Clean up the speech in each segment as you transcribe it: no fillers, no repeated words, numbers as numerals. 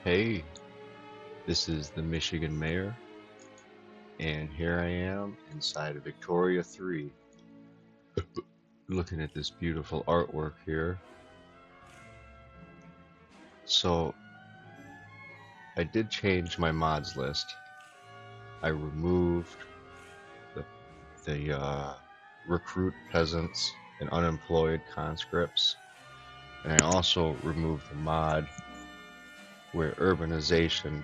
Hey, this is the Michigan Mayor, and here I am inside of Victoria 3, looking at this beautiful artwork here. So, I did change my mods list. I removed the, the recruit peasants and unemployed conscripts, and I also removed the mod where urbanization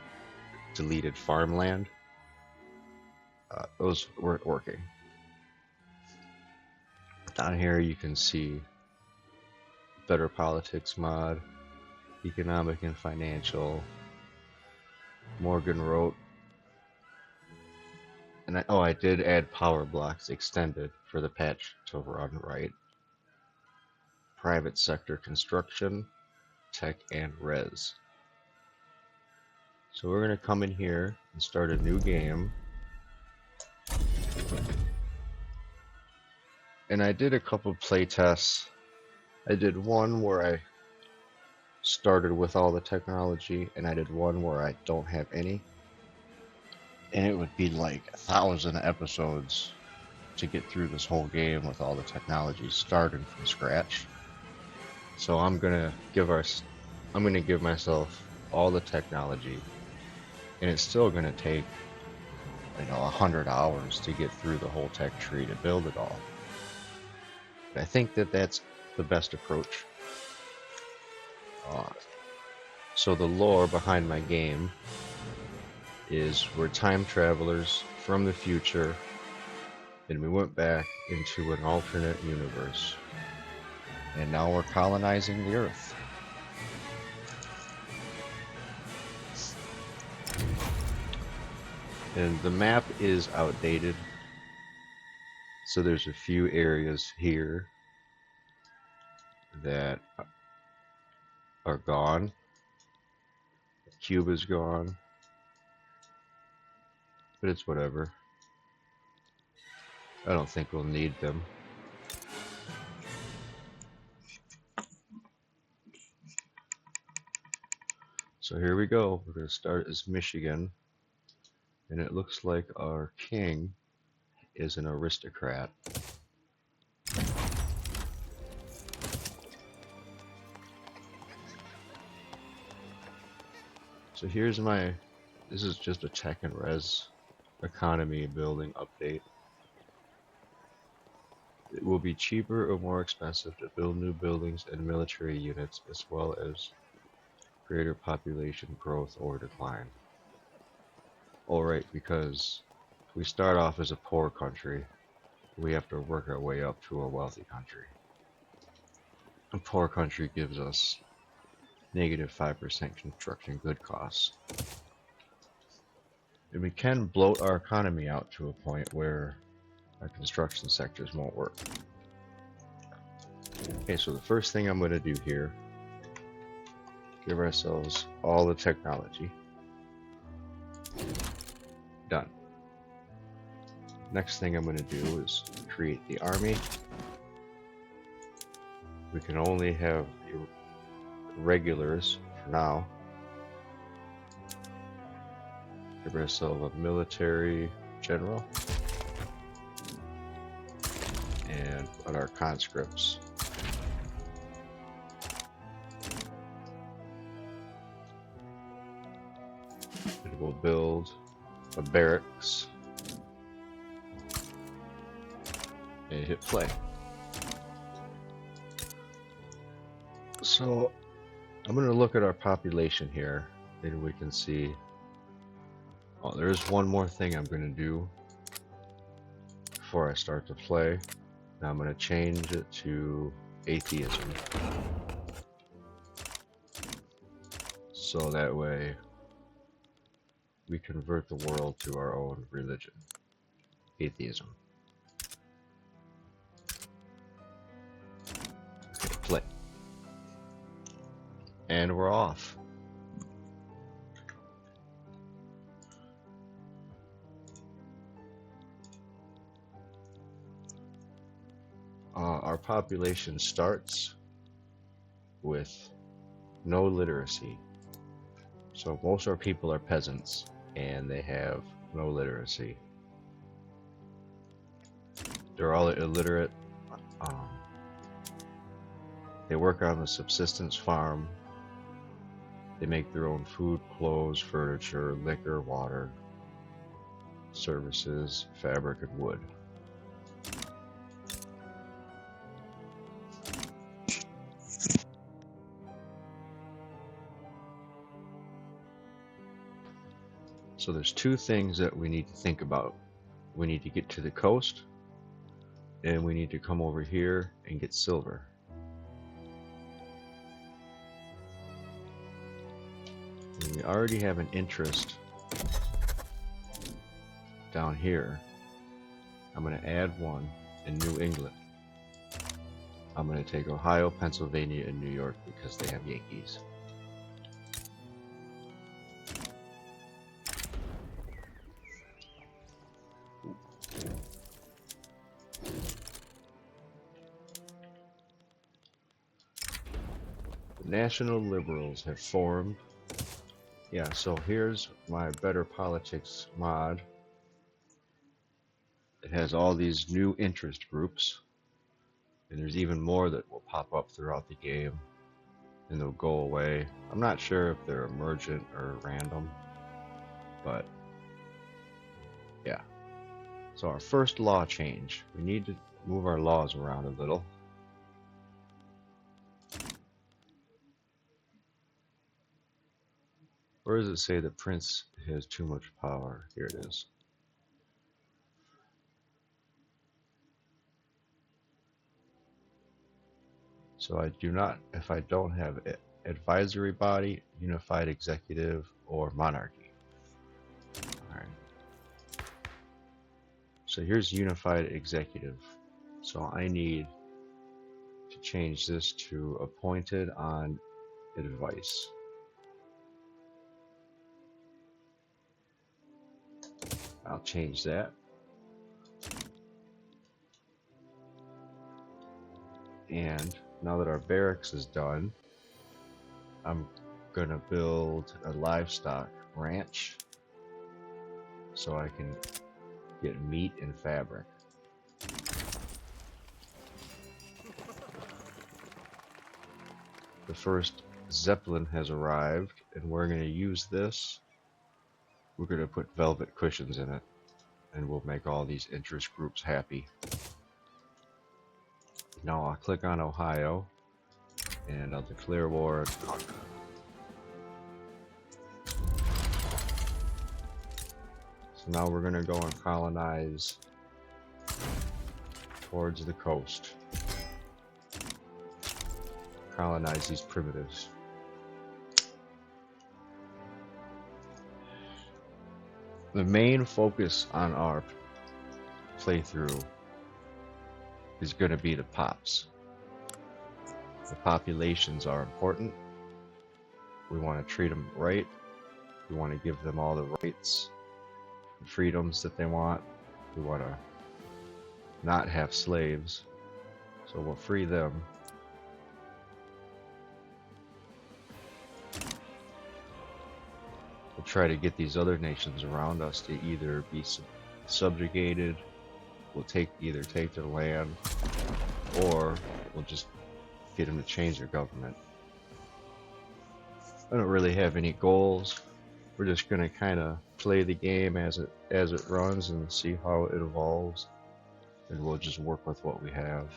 deleted farmland. Those weren't working. Down here you can see Better Politics mod, Economic and Financial, Morgan wrote, and I did add power blocks extended for the patch to run right. Private sector construction, tech, and res. So we're going to come in here and start a new game. And I did a couple play tests. I did one where I started with all the technology, and I did one where I don't have any. And it would be like 1,000 episodes to get through this whole game with all the technology starting from scratch. So I'm gonna give myself all the technology, and it's still gonna take 100 hours to get through the whole tech tree to build it all. But I think that that's the best approach. Uh, so the lore behind my game is we're time travelers from the future, and we went back into an alternate universe, and now we're colonizing the Earth. And the map is outdated, so there's a few areas here that are gone. Cuba's gone, but it's whatever. I don't think we'll need them. So here we go. We're going to start as Michigan, and it looks like our king is an aristocrat. So this is just a tech and res economy building update. It will be cheaper or more expensive to build new buildings and military units, as well as greater population growth or decline. Alright, because we start off as a poor country, we have to work our way up to a wealthy country. A poor country gives us negative 5% construction good costs. And we can bloat our economy out to a point where our construction sectors won't work. Okay, so the first thing I'm going to do here, give ourselves all the technology. Done. Next thing I'm going to do is create the army. We can only have regulars for now. Give ourselves a military general and put our conscripts. And we'll build a barracks and hit play. So I'm going to look at our population here, and we can see, oh, there's one more thing I'm going to do before I start to play. Now I'm going to change it to atheism, so that way we convert the world to our own religion, atheism. Okay, play. And we're off. Our population starts with no literacy. So most of our people are peasants and they have no literacy. They're all illiterate. Um, they work on the subsistence farm. They make their own food, clothes, furniture, liquor, water, services, fabric, and wood. So there's two things that we need to think about. We need to get to the coast, and we need to come over here and get silver. And we already have an interest down here. I'm going to add one in New England. I'm going to take Ohio, Pennsylvania, and New York because they have Yankees. The National Liberals have formed. Yeah, so here's my Better Politics mod. It has all these new interest groups, and there's even more that will pop up throughout the game, and they'll go away. I'm not sure if they're emergent or random, but yeah. So our first law change, we need to move our laws around a little. Where does it say the prince has too much power? Here it is. So I do not, if I don't have advisory body, unified executive, or monarchy. All right. So here's unified executive. So I need to change this to appointed on advice. I'll change that. And now that our barracks is done, I'm gonna build a livestock ranch so I can get meat and fabric. The first Zeppelin has arrived, and we're gonna use this. We're gonna put velvet cushions in it, and we'll make all these interest groups happy. Now I'll click on Ohio, and I'll declare war and conquer. So now we're gonna go and colonize towards the coast. Colonize these primitives. The main focus on our playthrough is going to be the pops. The populations are important. We want to treat them right. We want to give them all the rights and freedoms that they want. We want to not have slaves, so we'll free them. We'll try to get these other nations around us to either be subjugated. We'll either take their land, or we'll just get them to change their government. I don't really have any goals. We're just gonna kind of play the game as it runs and see how it evolves, and we'll just work with what we have.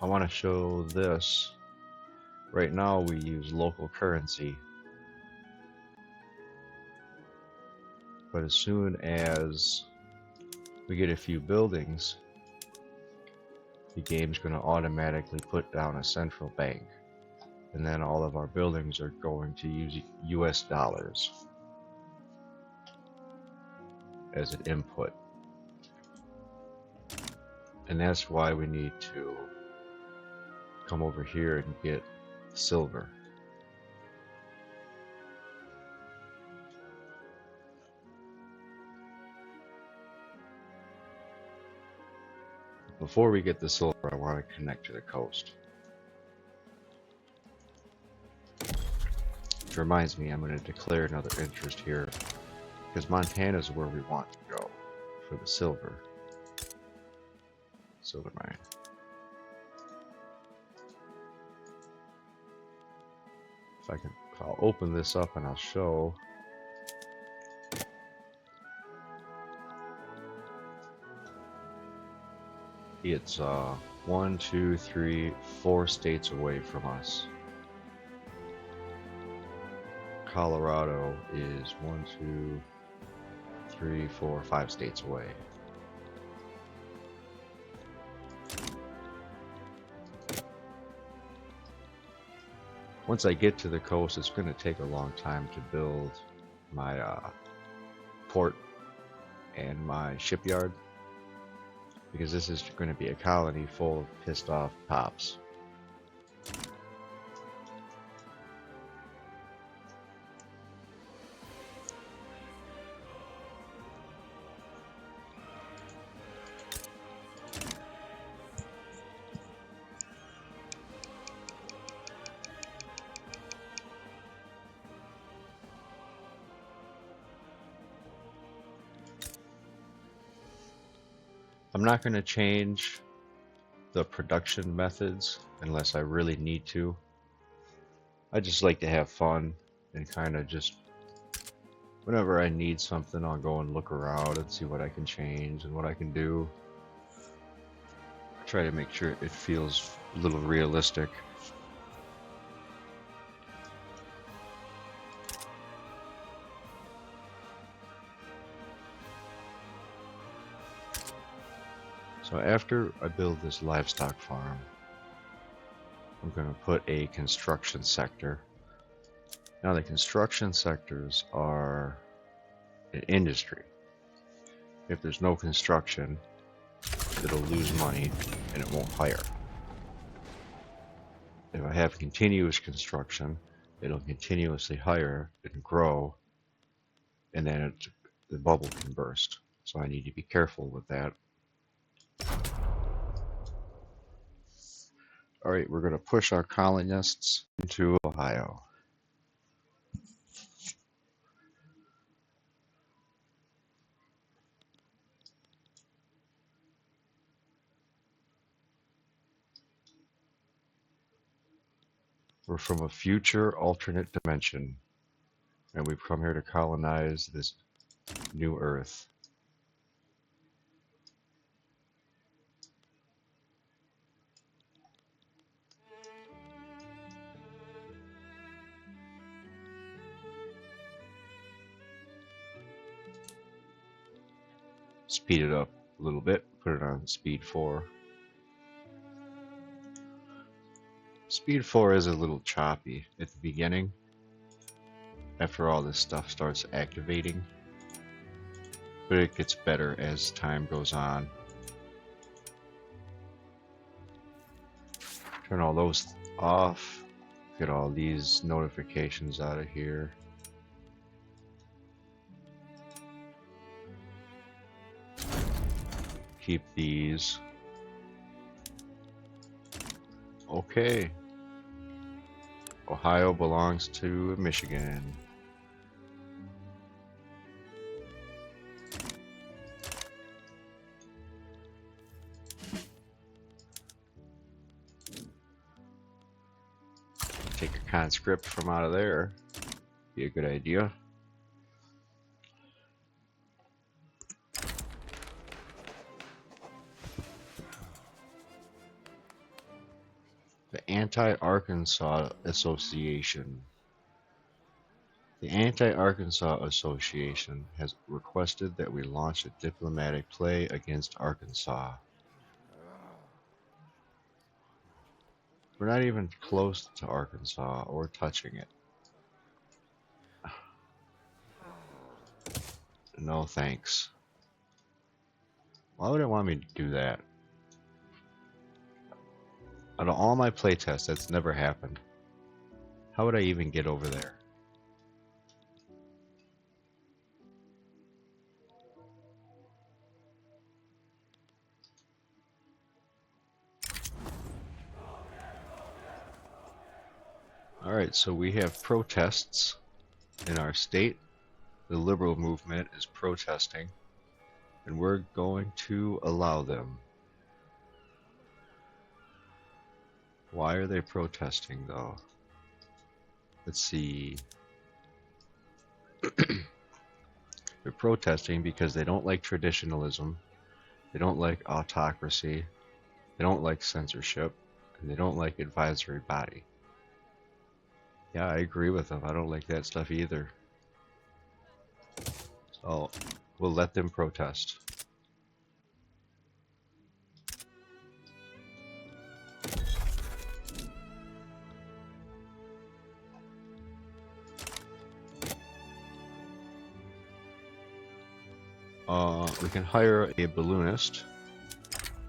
I want to show this. Right now we use local currency, but as soon as we get a few buildings, the game's going to automatically put down a central bank, and then all of our buildings are going to use US dollars as an input. And that's why we need to come over here and get silver. Before we get the silver, I want to connect to the coast. reminds me, I'm going to declare another interest here, because Montana is where we want to go for the silver mine. If I can, I'll open this up and I'll show. It's 1, 2, 3, 4 states away from us. Colorado is 1, 2, 3, 4, 5 states away. Once I get to the coast, it's going to take a long time to build my port and my shipyard, because this is going to be a colony full of pissed off pops. I'm not going to change the production methods unless I really need to. I just like to have fun and kind of just, whenever I need something, I'll go and look around and see what I can change and what I can do. I try to make sure it feels a little realistic. So after I build this livestock farm, I'm going to put a construction sector. Now the construction sectors are an industry. If there's no construction, it'll lose money and it won't hire. If I have continuous construction, it'll continuously hire and grow, and then the bubble can burst. So I need to be careful with that. All right, we're going to push our colonists into Ohio. We're from a future alternate dimension, and we've come here to colonize this new Earth. Speed it up a little bit, put it on speed 4. Speed 4 is a little choppy at the beginning, after all this stuff starts activating, but it gets better as time goes on. Turn all those off, get all these notifications out of here. Keep these. Okay. Ohio belongs to Michigan. Take a conscript from out of there. Be a good idea. The Anti-Arkansas Association. The Anti-Arkansas Association has requested that we launch a diplomatic play against Arkansas. We're not even close to Arkansas or touching it. No thanks. Why would it want me to do that? Out of all my playtests, that's never happened. How would I even get over there? Alright, so we have protests in our state. The liberal movement is protesting, and we're going to allow them. Why are they protesting, though? Let's see. They're protesting because they don't like traditionalism, they don't like autocracy, they don't like censorship, and they don't like advisory body. Yeah, I agree with them. I don't like that stuff either. So we'll let them protest. We can hire a balloonist.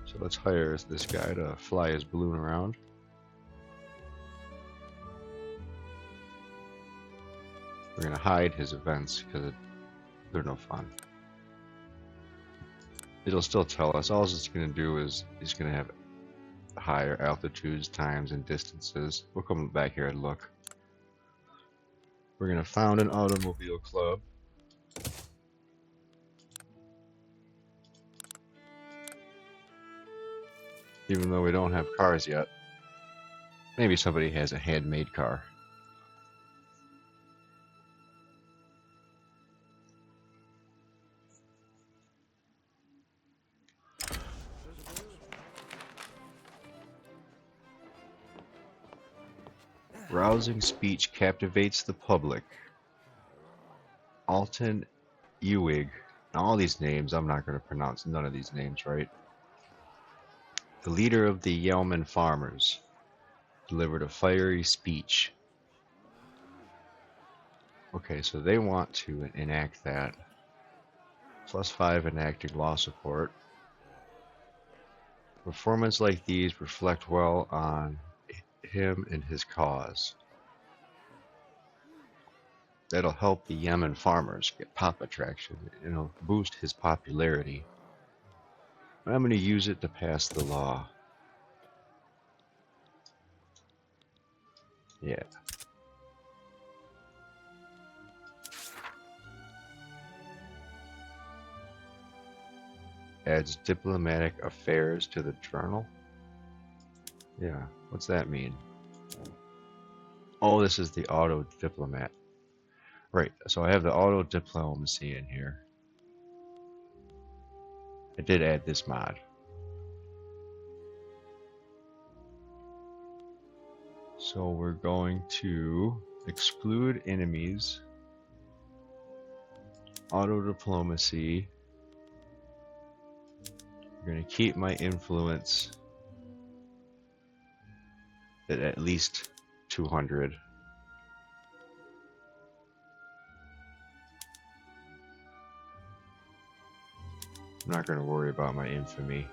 So let's hire this guy to fly his balloon around. We're going to hide his events because they're no fun. It'll still tell us. All it's going to do is it's going to have higher altitudes, times, and distances. We'll come back here and look. We're going to found an automobile club. Even though we don't have cars yet. Maybe somebody has a handmade car. Rousing speech captivates the public. Alton Ewig. Now all these names, I'm not going to pronounce none of these names right. The leader of the Yeoman farmers delivered a fiery speech. Okay, so they want to enact that. +5 enacting law support. Performance like these reflect well on him and his cause. That'll help the Yemen farmers get pop attraction. It'll boost his popularity. I'm going to use it to pass the law. Yeah. Adds diplomatic affairs to the journal. Yeah, what's that mean? Oh, this is the auto diplomat. Right, so I have the auto diplomacy in here. I did add this mod. So we're going to exclude enemies, auto diplomacy. We're going to keep my influence at least 200. I'm not going to worry about my infamy.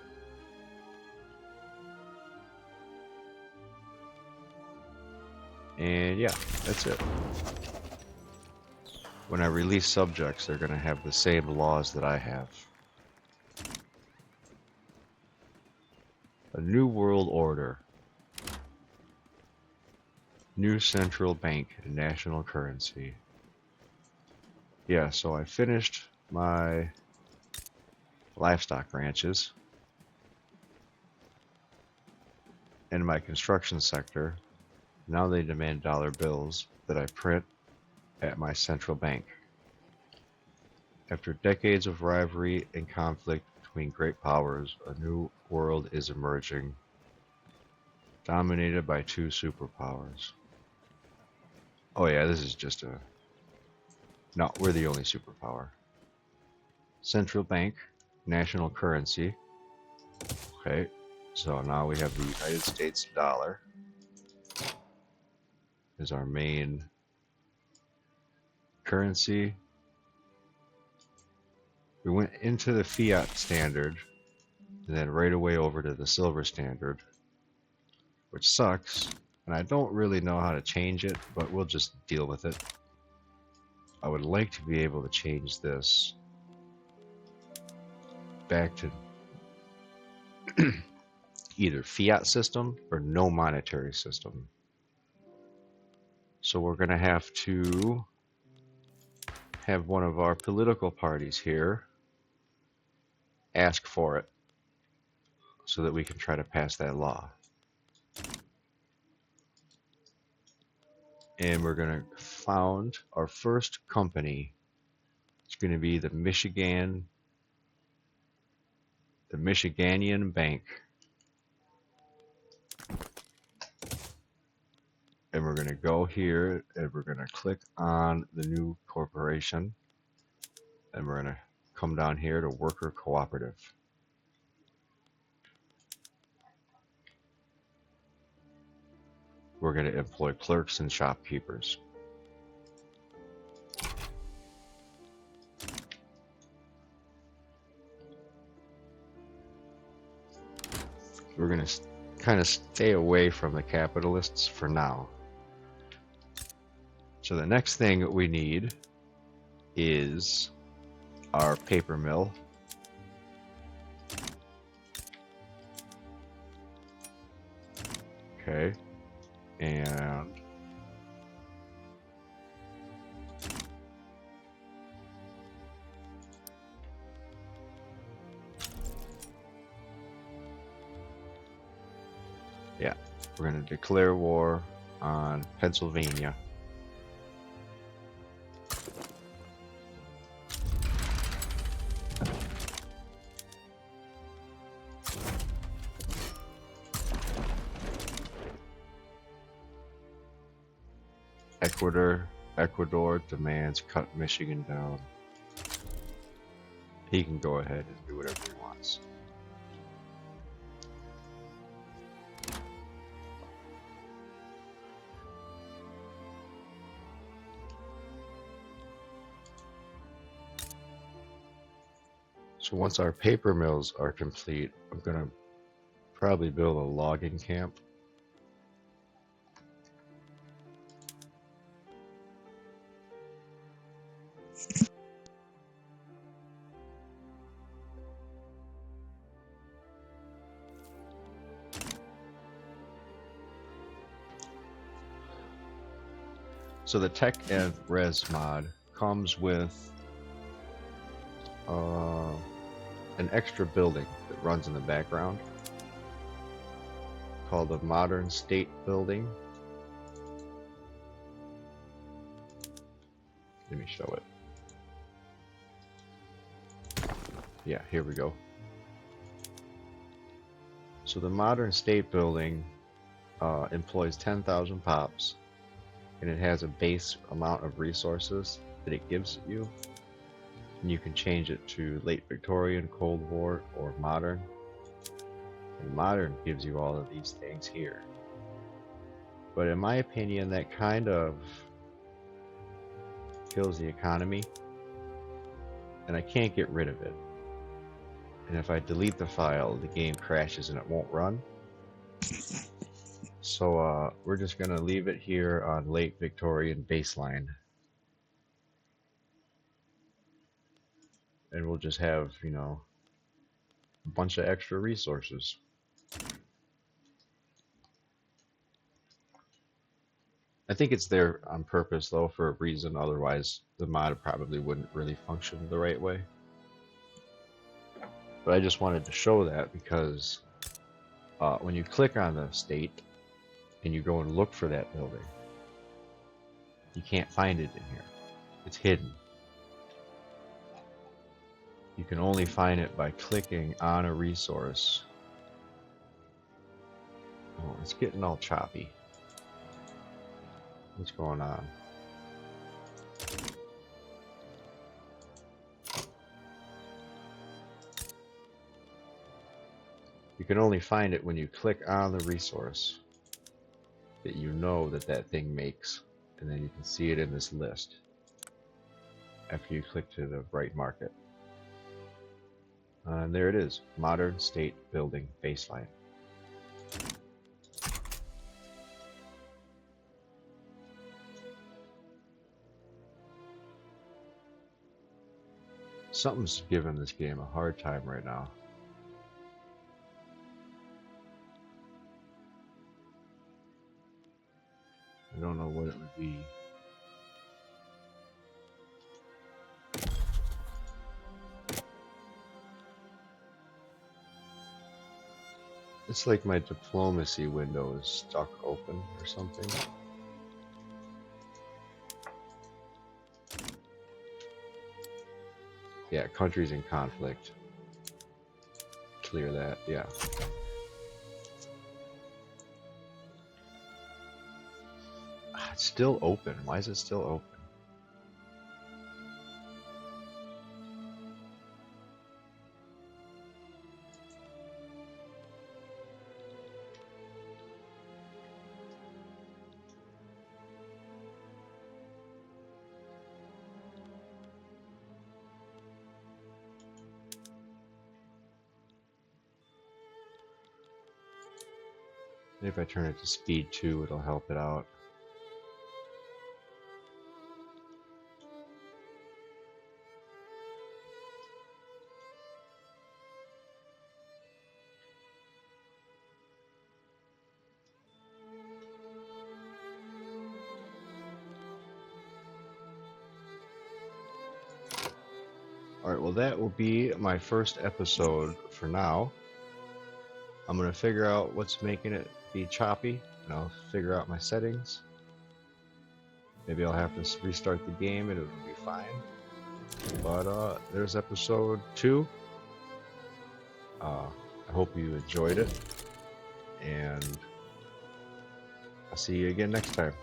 And yeah, that's it. When I release subjects, they're going to have the same laws that I have. A new world order. New central bank and national currency. Yeah, so I finished my livestock ranches and my construction sector. Now they demand dollar bills that I print at my central bank. After decades of rivalry and conflict between great powers, a new world is emerging, dominated by two superpowers. Oh yeah, this is just a... No, we're the only superpower. Central bank, national currency. Okay, so now we have the United States dollar is our main currency. We went into the fiat standard and then right away over to the silver standard, which sucks, and I don't really know how to change it, but we'll just deal with it. I would like to be able to change this back to either fiat system or no monetary system. So we're going to have to have one of our political parties here ask for it so that we can try to pass that law. And we're going to found our first company. It's going to be the Michiganian Bank. And we're going to go here and we're going to click on the new corporation. And we're going to come down here to worker cooperative. We're going to employ clerks and shopkeepers. We're going to kind of stay away from the capitalists for now. So the next thing we need is our paper mill. Okay, and yeah, we're going to declare war on Pennsylvania. Ecuador demands cut Michigan down. He can go ahead and do whatever he wants. So once our paper mills are complete, I'm going to probably build a logging camp. So the Tech and Res mod comes with an extra building that runs in the background called the Modern State Building. Let me show it. Yeah, here we go. So the Modern State Building employs 10,000 pops, and it has a base amount of resources that it gives you. And you can change it to late Victorian, Cold War, or modern. And modern gives you all of these things here. But in my opinion, that kind of kills the economy, and I can't get rid of it. And if I delete the file, the game crashes and it won't run. So we're just gonna leave it here on late Victorian baseline. And we'll just have, you know, a bunch of extra resources. I think it's there on purpose though, for a reason, otherwise the mod probably wouldn't really function the right way. But I just wanted to show that because when you click on the state and you go and look for that building, you can't find it in here. It's hidden. You can only find it by clicking on a resource. Oh, it's getting all choppy. What's going on? You can only find it when you click on the resource that you know that that thing makes, and then you can see it in this list after you click to the right market. And there it is, Modern State Building Baseline. Something's giving this game a hard time right now. I don't know what it would be. It's like my diplomacy window is stuck open or something. Yeah, countries in conflict. Clear that, yeah. It's still open. Why is it still open? Maybe if I turn it to speed 2, it'll help it out. Alright, well that will be my first episode for now. I'm going to figure out what's making it be choppy, and I'll figure out my settings. Maybe I'll have to restart the game and it'll be fine. But there's episode 2. I hope you enjoyed it, and I'll see you again next time.